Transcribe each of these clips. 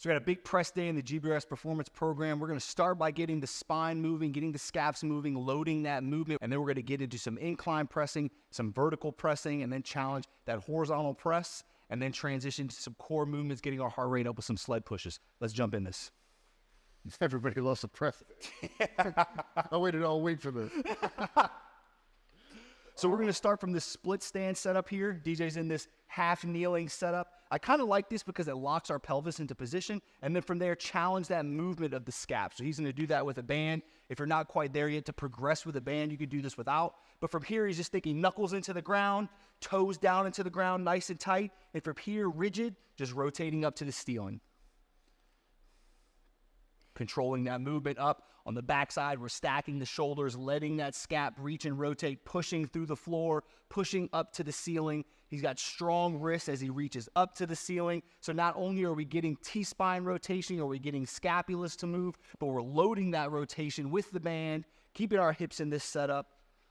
So we got a big press day in the GBRS Performance Program. We're going to start by getting the spine moving, getting the scaps moving, loading that movement, and then we're going to get into some incline pressing, some vertical pressing, and then challenge that horizontal press, and then transition to some core movements, getting our heart rate up with some sled pushes. Let's jump in this. Everybody loves to press. I waited all week for this. So we're going to start from this split stand setup here. DJ's in this half kneeling setup. I kind of like this because it locks our pelvis into position, and then from there, challenge that movement of the scap. So he's going to do that with a band. If you're not quite there yet to progress with a band, you could do this without. But from here, he's just thinking knuckles into the ground, toes down into the ground, nice and tight. And from here, rigid, just rotating up to the ceiling. Controlling that movement up. On the backside, we're stacking the shoulders, letting that scap reach and rotate, pushing through the floor, pushing up to the ceiling. He's got strong wrists as he reaches up to the ceiling. So not only are we getting T-spine rotation, or we're getting scapulas to move, but we're loading that rotation with the band, keeping our hips in this setup.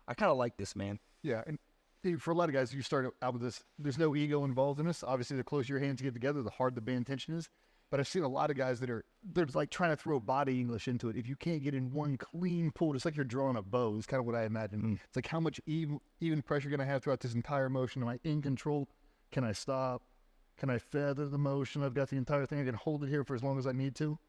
I kind of like this, man. Yeah, and for a lot of guys, you start out with this, there's no ego involved in this. Obviously, the closer your hands get together, the harder the band tension is. But I've seen a lot of guys that they're like trying to throw body English into it. If you can't get in one clean pull, it's like you're drawing a bow. It's kind of what I imagine. It's like, how much even pressure going to have throughout this entire motion? Am I in control? Can I stop? Can I feather the motion? I've got the entire thing. I can hold it here for as long as I need to.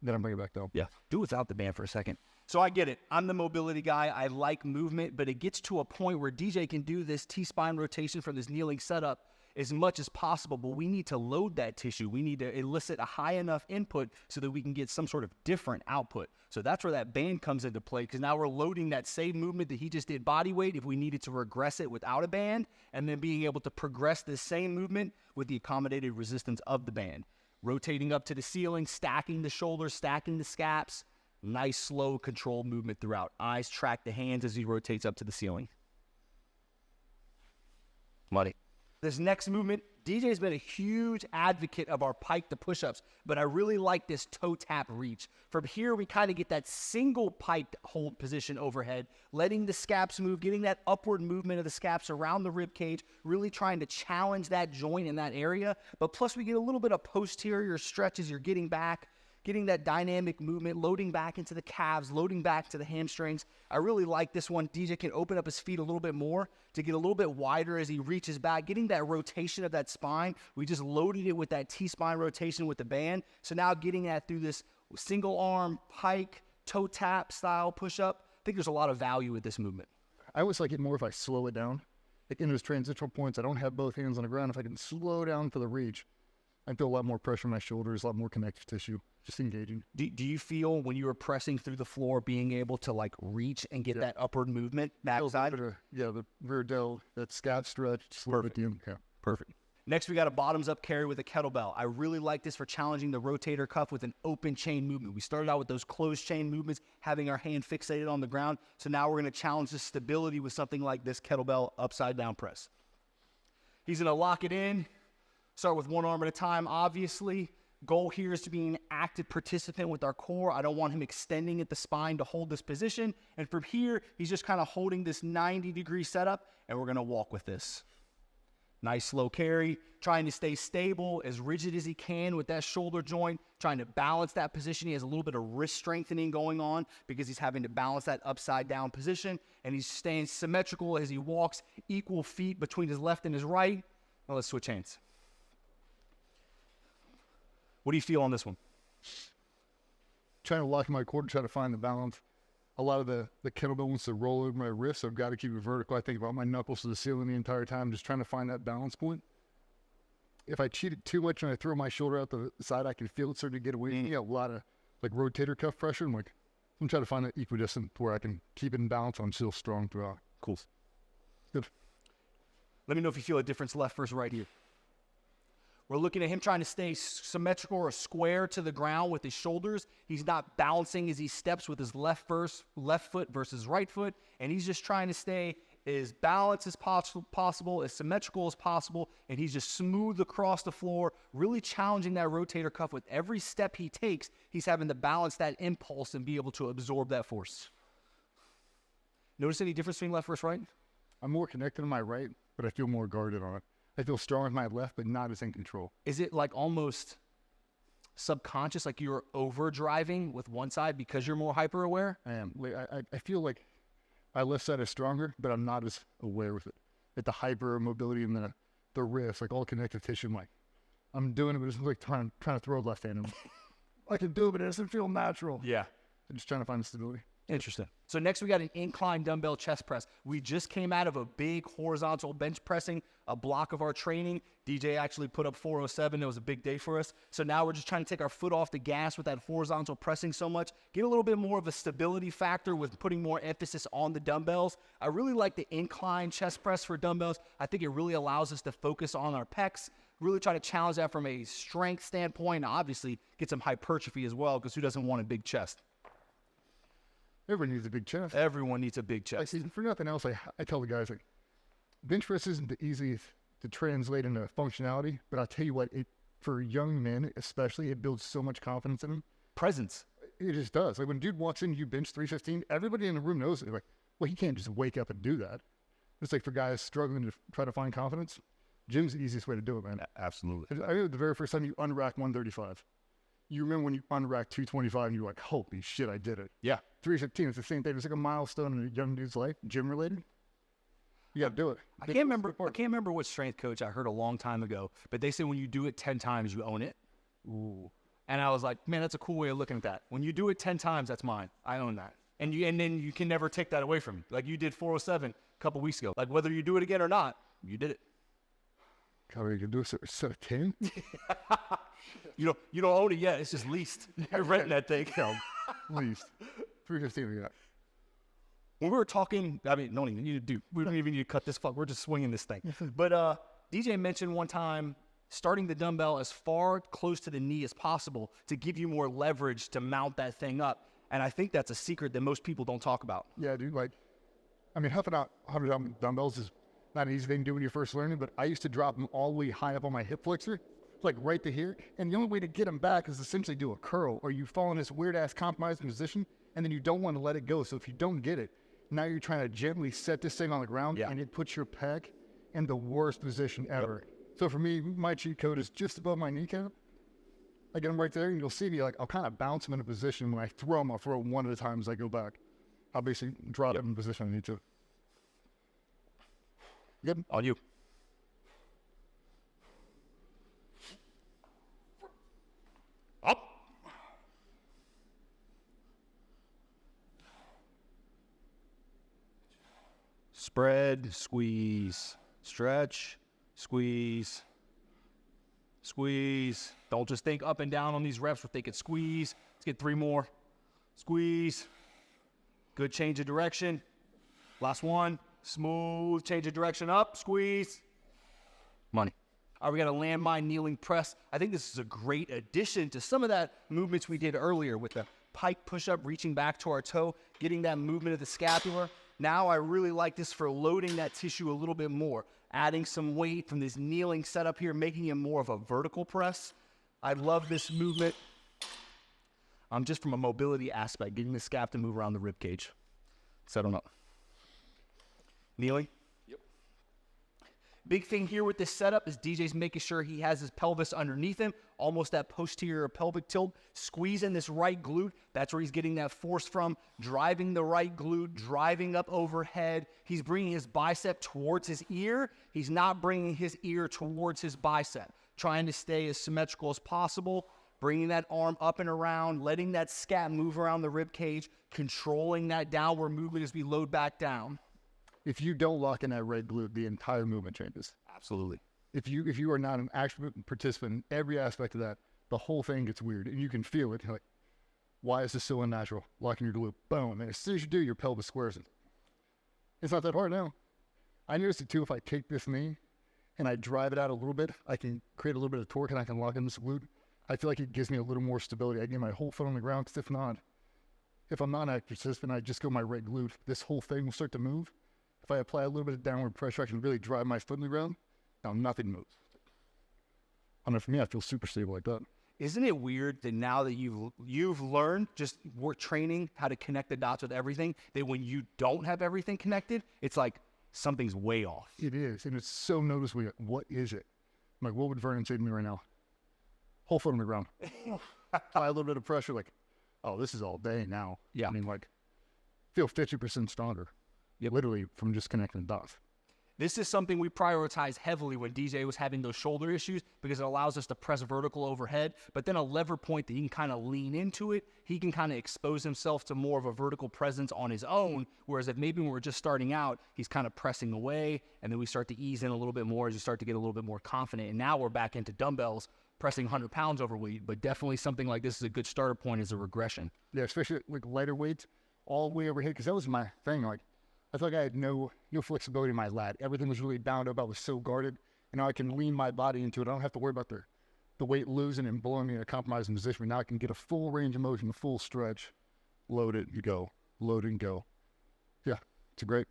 Then I'm bringing it back down. Yeah, do without the band for a second. So I get it. I'm the mobility guy. I like movement, but it gets to a point where DJ can do this T-spine rotation from this kneeling setup as much as possible, but we need to load that tissue. We need to elicit a high enough input so that we can get some sort of different output. So that's where that band comes into play, because now we're loading that same movement that he just did body weight if we needed to regress it without a band, and then being able to progress this same movement with the accommodated resistance of the band. Rotating up to the ceiling, stacking the shoulders, stacking the scaps. Nice, slow, controlled movement throughout. Eyes track the hands as he rotates up to the ceiling. Muddy. This next movement, DJ's been a huge advocate of our pike to push-ups, but I really like this toe tap reach. From here, we kind of get that single pike hold position overhead, letting the scaps move, getting that upward movement of the scaps around the rib cage, really trying to challenge that joint in that area. But plus, we get a little bit of posterior stretch as you're getting back, getting that dynamic movement, loading back into the calves, loading back to the hamstrings. I really like this one. DJ can open up his feet a little bit more to get a little bit wider as he reaches back, getting that rotation of that spine. We just loaded it with that T-spine rotation with the band. So now getting that through this single arm, pike, toe tap style push-up. I think there's a lot of value with this movement. I always like it more if I slow it down. Like in those transitional points, I don't have both hands on the ground. If I can slow down for the reach, I feel a lot more pressure on my shoulders, a lot more connective tissue, just engaging. Do you feel when you were pressing through the floor, being able to like reach and get that upward movement backside? Yeah, the rear delt, that scap stretch. Perfect. Yeah. Perfect. Next, we got a bottoms up carry with a kettlebell. I really like this for challenging the rotator cuff with an open chain movement. We started out with those closed chain movements, having our hand fixated on the ground. So now we're going to challenge the stability with something like this kettlebell upside down press. He's going to lock it in. Start with one arm at a time, obviously. Goal here is to be an active participant with our core. I don't want him extending at the spine to hold this position. And from here, he's just kind of holding this 90-degree setup, and we're going to walk with this. Nice slow carry, trying to stay stable, as rigid as he can with that shoulder joint, trying to balance that position. He has a little bit of wrist strengthening going on because he's having to balance that upside down position, and he's staying symmetrical as he walks, equal feet between his left and his right. Now let's switch hands. What do you feel on this one? Trying to lock my core, try to find the balance. A lot of the kettlebell wants to roll over my wrist, so I've got to keep it vertical. I think about my knuckles to the ceiling the entire time, just trying to find that balance point. If I cheat it too much and I throw my shoulder out the side, I can feel it starting to get away. You know, a lot of like rotator cuff pressure. I'm trying to find that equidistant where I can keep it in balance. I'm still strong throughout. Cool. Good. Let me know if you feel a difference left versus right here. We're looking at him trying to stay symmetrical or square to the ground with his shoulders. He's not balancing as he steps with his left foot versus right foot. And he's just trying to stay as balanced as possible, as symmetrical as possible. And he's just smooth across the floor, really challenging that rotator cuff. With every step he takes, he's having to balance that impulse and be able to absorb that force. Notice any difference between left versus right? I'm more connected on my right, but I feel more guarded on it. I feel strong with my left, but not as in control. Is it like almost subconscious, like you're over driving with one side because you're more hyper aware? I am. Like, I feel like my left side is stronger, but I'm not as aware with it. At the hyper mobility and the wrist, like all connective tissue, I'm like, I'm doing it, but it's like trying to throw left hand. I can do it, but it doesn't feel natural. Yeah. I'm just trying to find the stability. Interesting. So next we got an incline dumbbell chest press. We just came out of a big horizontal bench pressing, a block of our training. DJ actually put up 407. It was a big day for us. So now we're just trying to take our foot off the gas with that horizontal pressing so much, get a little bit more of a stability factor with putting more emphasis on the dumbbells. I really like the incline chest press for dumbbells. I think it really allows us to focus on our pecs, really try to challenge that from a strength standpoint, and obviously get some hypertrophy as well, because who doesn't want a big chest? Everyone needs a big chest. Everyone needs a big chest. Like, for nothing else, I tell the guys, like, bench press isn't the easiest to translate into functionality, but I'll tell you what, for young men especially, it builds so much confidence in them. Presence. It just does. Like, when a dude walks in, you bench 315, everybody in the room knows it. Like, well, he can't just wake up and do that. It's like for guys struggling to try to find confidence, gym's the easiest way to do it, man. Absolutely. I remember the very first time you unrack 135. You remember when you unracked 225 and you're like, holy shit, I did it. Yeah. 315, it's the same thing. It's like a milestone in a young dude's life, gym related. You got to do it. I can't remember what strength coach I heard a long time ago, but they said when you do it 10 times, you own it. Ooh. And I was like, man, that's a cool way of looking at that. When you do it 10 times, that's mine. I own that. And then you can never take that away from me. Like you did 407 a couple weeks ago. Like whether you do it again or not, you did it. God, you can do a set of 10? You don't own it yet. It's just leased. You're renting that thing. No, least. 315 we got. When we were talking, I mean, we don't even need to cut this fuck. We're just swinging this thing. But DJ mentioned one time starting the dumbbell as far close to the knee as possible to give you more leverage to mount that thing up. And I think that's a secret that most people don't talk about. Yeah, dude. Like, I mean, huffing out 100 dumbbells is not an easy thing to do when you're first learning, but I used to drop them all the way high up on my hip flexor, like right to here. And the only way to get them back is essentially do a curl, or you fall in this weird-ass compromising position, and then you don't want to let it go. So if you don't get it, now you're trying to gently set this thing on the ground, and it puts your pec in the worst position ever. Yep. So for me, my cheat code is just above my kneecap. I get them right there, and you'll see me, like, I'll kind of bounce them in a position. When I throw them, I'll throw them one at a time as I go back. I'll basically drop them in the position I need to. Good? On you. Up. Spread, squeeze, stretch, squeeze, squeeze. Don't just think up and down on these reps. We're thinking squeeze. Let's get 3 more. Squeeze. Good change of direction. Last one. Smooth change of direction up. Squeeze. Money. All right, we got a landmine kneeling press. I think this is a great addition to some of that movements we did earlier with the pike push-up, reaching back to our toe, getting that movement of the scapula. Now I really like this for loading that tissue a little bit more, adding some weight from this kneeling setup here, making it more of a vertical press. I love this movement. Just from a mobility aspect, getting the scap to move around the rib cage. Settle up. Kneeling. Yep. Big thing here with this setup is DJ's making sure he has his pelvis underneath him, almost that posterior pelvic tilt, squeezing this right glute. That's where he's getting that force from, driving the right glute, driving up overhead. He's bringing his bicep towards his ear. He's not bringing his ear towards his bicep, trying to stay as symmetrical as possible, bringing that arm up and around, letting that scap move around the rib cage, controlling that downward movement as we load back down. If you don't lock in that right glute, the entire movement changes. Absolutely. If you are not an active participant in every aspect of that, the whole thing gets weird, and you can feel it. You're like, why is this so unnatural? Locking your glute, boom, and as soon as you do, your pelvis squares it. It's not that hard now. I noticed it too. If I take this knee and I drive it out a little bit, I can create a little bit of torque, and I can lock in this glute. I feel like it gives me a little more stability. I get my whole foot on the ground, because if I'm not an active participant, I just go my right glute. This whole thing will start to move. If I apply a little bit of downward pressure, I can really drive my foot in the ground. Now nothing moves. I don't know, for me, I feel super stable like that. Isn't it weird that now that you've learned, just work training how to connect the dots with everything, that when you don't have everything connected, it's like something's way off. It is, and it's so noticeable. What is it? I'm like, what would Vernon say to me right now? whole foot on the ground. Apply a little bit of pressure, like, oh, this is all day now. Yeah. I mean, like, feel 50% stronger. Yep. Literally from just connecting the dots. This is something we prioritize heavily when DJ was having those shoulder issues because it allows us to press vertical overhead, but then a lever point that he can kind of lean into it. He can kind of expose himself to more of a vertical presence on his own, whereas if maybe when we're just starting out, he's kind of pressing away, and then we start to ease in a little bit more as you start to get a little bit more confident. And now we're back into dumbbells, pressing 100 pounds overweight, but definitely something like this is a good starter point as a regression. Yeah, especially like lighter weights, all the way overhead, because that was my thing. Like, I felt like I had no flexibility in my lat. Everything was really bound up. I was so guarded. And now I can lean my body into it. I don't have to worry about the weight losing and blowing me in a compromising position. Now I can get a full range of motion, a full stretch, load it and go, load and go. Yeah, it's a great.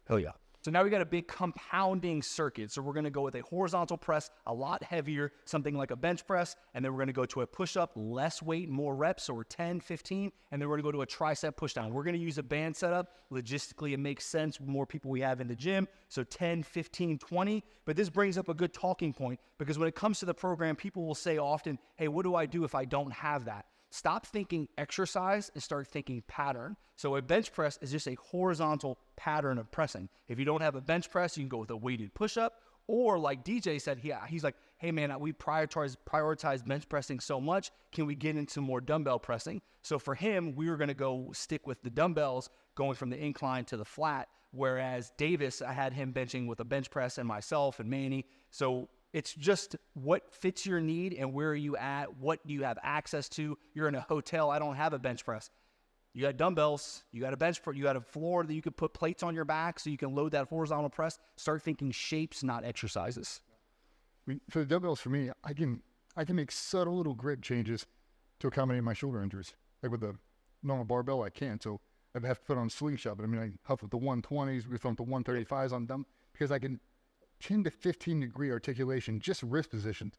Hell yeah. So now we got a big compounding circuit. So we're going to go with a horizontal press, a lot heavier, something like a bench press. And then we're going to go to a push-up, less weight, more reps. So we're 10, 15. And then we're going to go to a tricep push-down. We're going to use a band setup. Logistically, it makes sense. The more people we have in the gym. So 10, 15, 20. But this brings up a good talking point because when it comes to the program, people will say often, hey, what do I do if I don't have that? Stop thinking exercise and start thinking pattern. So a bench press is just a horizontal pattern of pressing. If you don't have a bench press, you can go with a weighted push-up. Or like DJ said, he's like, hey man, we prioritize bench pressing so much. Can we get into more dumbbell pressing? So for him, we were going to go stick with the dumbbells going from the incline to the flat. Whereas Davis, I had him benching with a bench press and myself and Manny. So it's just what fits your need and where are you at, what do you have access to. You're in a hotel, I don't have a bench press. You got dumbbells, you got a bench press, you got a floor that you could put plates on your back so you can load that horizontal press. Start thinking shapes, not exercises. I mean, for the dumbbells, for me, I can make subtle little grip changes to accommodate my shoulder injuries. Like with the normal barbell, I can. So I have to put on a slingshot, but I mean, I huff with the 120s, we thump the 135s on dumb because I can 10 to 15 degree articulation, just wrist positions.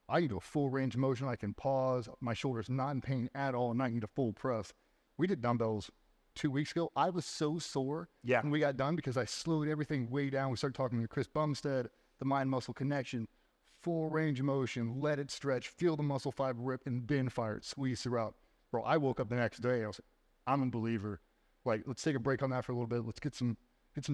I can do a full range of motion. I can pause. My shoulder's not in pain at all, and I need a full press. We did dumbbells 2 weeks ago. I was so sore when we got done because I slowed everything way down. We started talking to Chris Bumstead, the mind-muscle connection, full range of motion, let it stretch, feel the muscle fiber rip, and then fire it, squeeze throughout. Bro, I woke up the next day. I was like, I'm a believer. Like, let's take a break on that for a little bit. Let's get some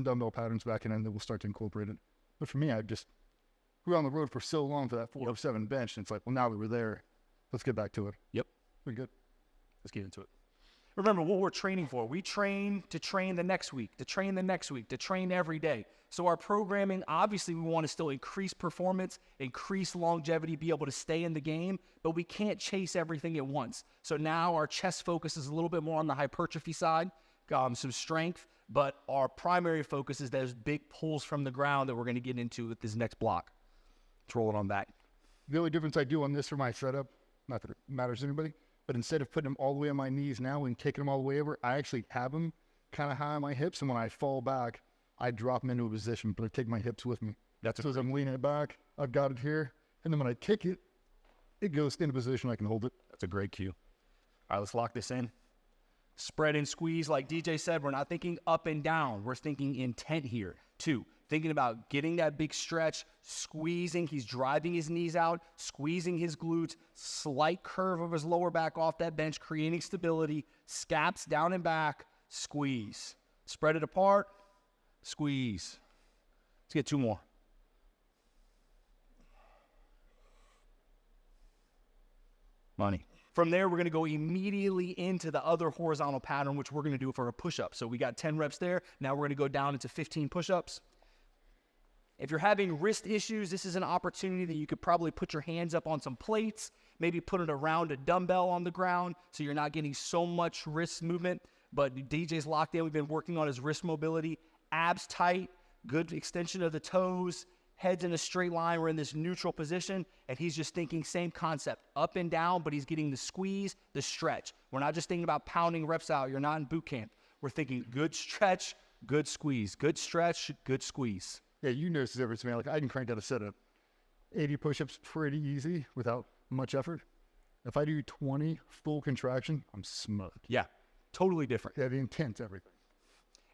dumbbell patterns back in, and then we'll start to incorporate it. But for me, we were on the road for so long for that 407 bench, and it's like, well, now that we're there, let's get back to it. Yep. We're good. Let's get into it. Remember what we're training for. We train to train the next week, to train the next week, to train every day. So our programming, obviously we want to still increase performance, increase longevity, be able to stay in the game, but we can't chase everything at once. So now our chest focus is a little bit more on the hypertrophy side, some strength, but our primary focus is those big pulls from the ground that we're going to get into with this next block. Let's roll it on back. The only difference I do on this for my setup, not that it matters to anybody, but instead of putting them all the way on my knees now and kicking them all the way over, I actually have them kind of high on my hips, and when I fall back, I drop them into a position, but I take my hips with me. So as I'm leaning it back, I've got it here, and then when I kick it, it goes into a position I can hold it. That's a great cue. All right, let's lock this in. Spread and squeeze, like DJ said, we're not thinking up and down. We're thinking intent here. 2, thinking about getting that big stretch, squeezing. He's driving his knees out, squeezing his glutes, slight curve of his lower back off that bench, creating stability, scaps down and back, squeeze. Spread it apart, squeeze. Let's get 2 more. Money. From there, we're going to go immediately into the other horizontal pattern, which we're going to do for a push-up. So we got 10 reps there. Now we're going to go down into 15 push-ups. If you're having wrist issues, this is an opportunity that you could probably put your hands up on some plates, maybe put it around a dumbbell on the ground so you're not getting so much wrist movement. But DJ's locked in. We've been working on his wrist mobility. Abs tight, good extension of the toes, head's in a straight line. We're in this neutral position, and he's just thinking same concept, up and down, but he's getting the squeeze, the stretch. We're not just thinking about pounding reps out. You're not in boot camp. We're thinking good stretch, good squeeze, good stretch, good squeeze. Yeah, you notice the difference, man. Like, I can crank out a set of 80 push-ups pretty easy without much effort. If I do 20 full contraction, I'm smoked. Yeah, totally different. Yeah, the intent's everything.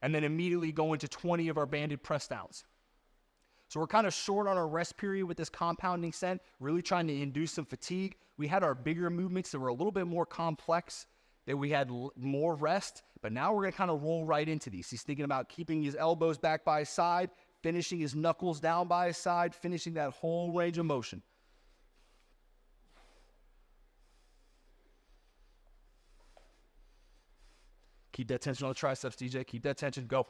And then immediately go into 20 of our banded press downs. So we're kind of short on our rest period with this compounding set, really trying to induce some fatigue. We had our bigger movements that were a little bit more complex, that we had more rest, but now we're going to kind of roll right into these. He's thinking about keeping his elbows back by his side, finishing his knuckles down by his side, finishing that whole range of motion. Keep that tension on the triceps, DJ. Keep that tension. Go.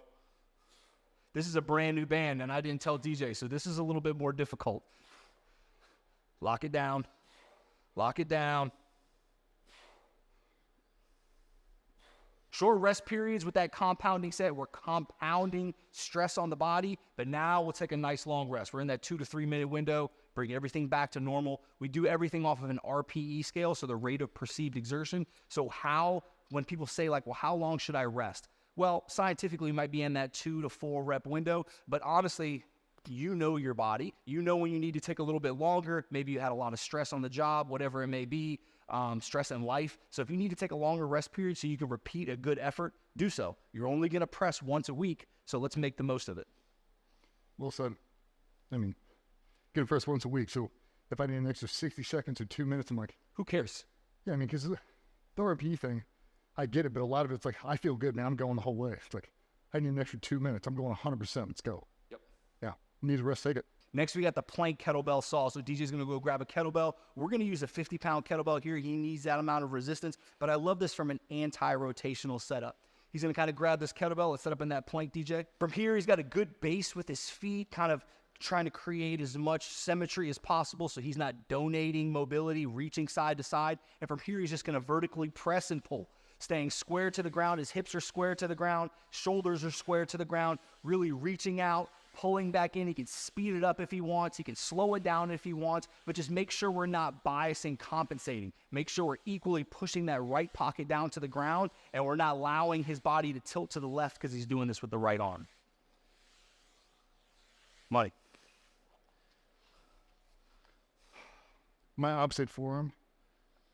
This is a brand new band, and I didn't tell DJ, so this is a little bit more difficult. Lock it down. Lock it down. Short rest periods with that compounding set. We're compounding stress on the body, but now we'll take a nice long rest. We're in that 2 to 3 minute window, bring everything back to normal. We do everything off of an RPE scale, so the rate of perceived exertion. So when people say like, well, how long should I rest? Well, scientifically, we might be in that 2 to 4 rep window, but honestly, you know your body. You know when you need to take a little bit longer. Maybe you had a lot of stress on the job, whatever it may be, stress in life. So if you need to take a longer rest period so you can repeat a good effort, do so. You're only going to press once a week, so let's make the most of it. Well said. I mean, get a press once a week, so if I need an extra 60 seconds or 2 minutes, I'm like, who cares? Yeah, I mean, because the RP thing, I get it, but a lot of it's like, I feel good, man. I'm going the whole way. It's like, I need an extra 2 minutes. I'm going 100%. Let's go. Yep. Yeah. Need a rest, take it. Next, we got the plank kettlebell saw. So DJ's going to go grab a kettlebell. We're going to use a 50-pound kettlebell here. He needs that amount of resistance, but I love this from an anti-rotational setup. He's going to kind of grab this kettlebell and set up in that plank, DJ. From here, he's got a good base with his feet, kind of trying to create as much symmetry as possible so he's not donating mobility, reaching side to side. And from here, he's just going to vertically press and pull, staying square to the ground. His hips are square to the ground. Shoulders are square to the ground, really reaching out, pulling back in. He can speed it up if he wants. He can slow it down if he wants, but just make sure we're not biasing, compensating. Make sure we're equally pushing that right pocket down to the ground, and we're not allowing his body to tilt to the left because he's doing this with the right arm. Mike. My opposite forearm,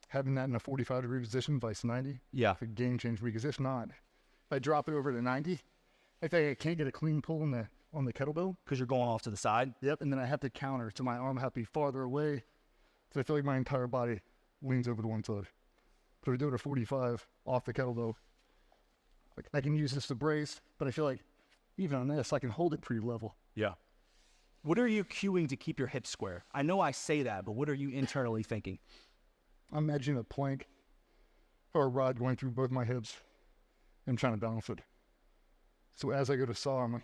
having that in a 45-degree position, vice 90. Yeah. It's a game changer because if not, if I drop it over to 90, I think I can't get a clean pull on the kettlebell. Because you're going off to the side? Yep, and then I have to counter, so my arm has to be farther away. So I feel like my entire body leans over to one side. So we do it at 45 off the kettlebell. Like I can use this to brace, but I feel like even on this, I can hold it pretty level. Yeah. What are you cueing to keep your hips square? I know I say that, but what are you internally thinking? I'm imagining a plank or a rod going through both my hips and trying to balance it. So as I go to saw, I'm like,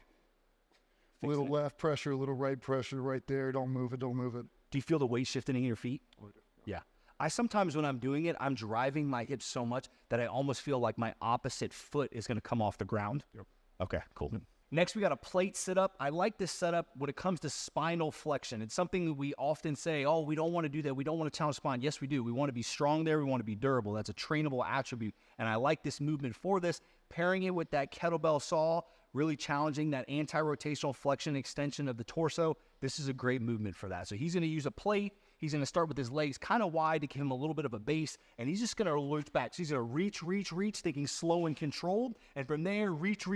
a little left pressure, a little right pressure right there. Don't move it, don't move it. Do you feel the weight shifting in your feet? Yeah. I sometimes when I'm doing it, I'm driving my hips so much that I almost feel like my opposite foot is going to come off the ground. Yep. Okay, cool. Next, we got a plate sit-up. I like this setup when it comes to spinal flexion. It's something that we often say, oh, we don't want to do that. We don't want to challenge spine. Yes, we do. We want to be strong there. We want to be durable. That's a trainable attribute. And I like this movement for this. Pairing it with that kettlebell saw, really challenging that anti-rotational flexion extension of the torso. This is a great movement for that. So he's going to use a plate. He's going to start with his legs kind of wide to give him a little bit of a base, and he's just going to lurch back. So he's going to reach, thinking slow and controlled, and from there, reach,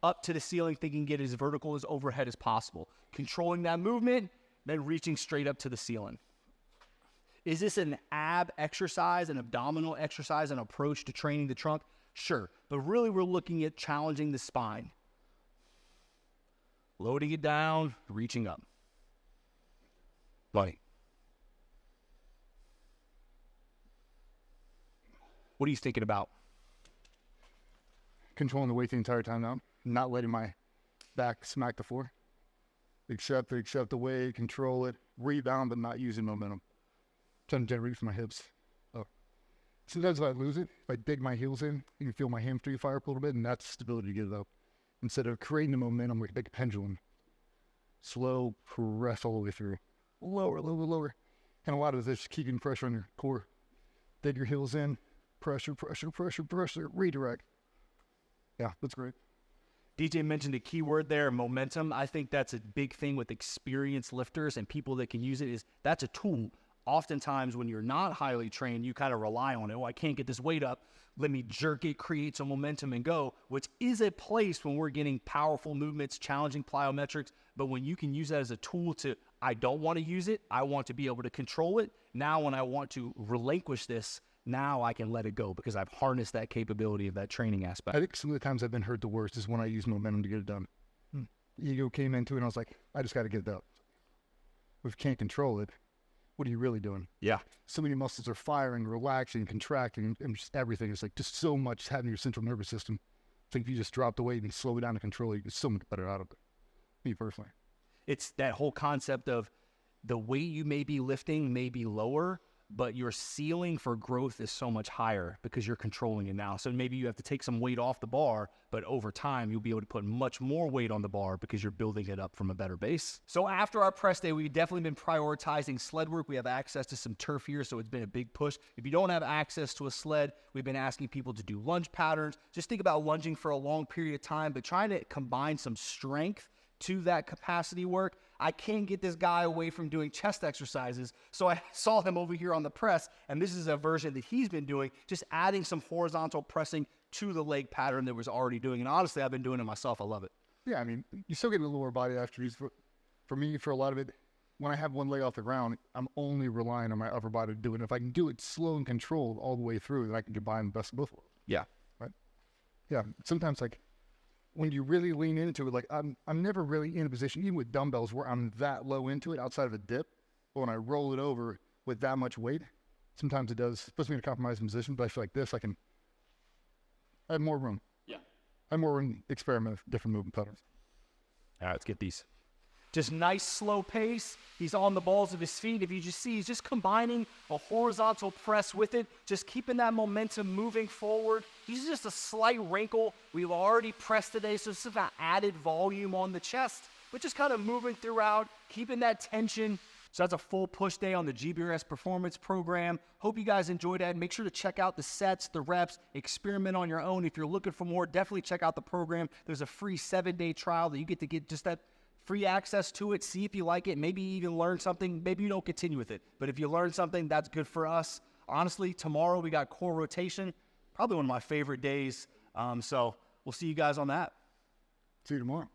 up to the ceiling, thinking get as vertical as overhead as possible. Controlling that movement, then reaching straight up to the ceiling. Is this an ab exercise, an abdominal exercise, an approach to training the trunk? Sure, but really we're looking at challenging the spine. Loading it down, reaching up. Buddy. What are you thinking about? Controlling the weight the entire time now. Not letting my back smack the floor. Accept the weight, control it, rebound, but not using momentum. Trying to generate from my hips. Oh. Sometimes if I lose it, if I dig my heels in, you can feel my hamstring fire up a little bit, and that's stability to get it up. Instead of creating the momentum like a big pendulum. Slow press all the way through. Lower. And a lot of this is keeping pressure on your core. Dig your heels in, pressure, redirect. Yeah, that's great. DJ mentioned a key word there, momentum. I think that's a big thing with experienced lifters and people that can use it. Is that's a tool. oftentimes when you're not highly trained, you kind of rely on it. Oh, I can't get this weight up. Let me jerk it, create some momentum and go, which is a place when we're getting powerful movements, challenging plyometrics. But when you can use that as a tool to, I don't want to use it, I want to be able to control it. Now when I want to relinquish this, now I can let it go because I've harnessed that capability of that training aspect. I think some of the times I've been hurt the worst is when I use momentum to get it done. Ego came into it and I was like, I just got to get it out. If you can't control it, what are you really doing? Yeah. So many muscles are firing, relaxing, contracting, and just everything. It's like just so much having your central nervous system. It's like if you just drop the weight and slow it down and control it, you get so much better out of it. Me personally. It's that whole concept of the weight you may be lifting may be lower, but your ceiling for growth is so much higher because you're controlling it now. So maybe you have to take some weight off the bar, but over time you'll be able to put much more weight on the bar because you're building it up from a better base. So after our press day, we've definitely been prioritizing sled work. We have access to some turf here, so it's been a big push. If you don't have access to a sled, we've been asking people to do lunge patterns. Just think about lunging for a long period of time, but trying to combine some strength to that capacity work. I can't get this guy away from doing chest exercises. So I saw him over here on the press, and this is a version that he's been doing, just adding some horizontal pressing to the leg pattern that was already doing. And honestly, I've been doing it myself. I love it. Yeah, I mean, you still get a lower body after these. For me, for a lot of it, when I have one leg off the ground, I'm only relying on my upper body to do it. If I can do it slow and controlled all the way through, then I can combine the best of both worlds. Yeah. Right? Yeah, sometimes like when you really lean into it, like I'm never really in a position, even with dumbbells, where I'm that low into it outside of a dip. But when I roll it over with that much weight, sometimes it puts me in a compromising position. But I feel like this, I have more room. Yeah. I have more room to experiment with different movement patterns. All right, let's get these. Just nice, slow pace. He's on the balls of his feet. If you just see, he's just combining a horizontal press with it, just keeping that momentum moving forward. He's just a slight wrinkle. We've already pressed today, so it's about added volume on the chest, but just kind of moving throughout, keeping that tension. So that's a full push day on the GBRS Performance Program. Hope you guys enjoyed that. Make sure to check out the sets, the reps, experiment on your own. If you're looking for more, definitely check out the program. There's a free 7-day trial that you get to get just that free access to it, see if you like it, maybe even learn something. Maybe you don't continue with it, but if you learn something, that's good for us. Honestly, tomorrow we got core rotation, probably one of my favorite days. So we'll see you guys on that. See you tomorrow.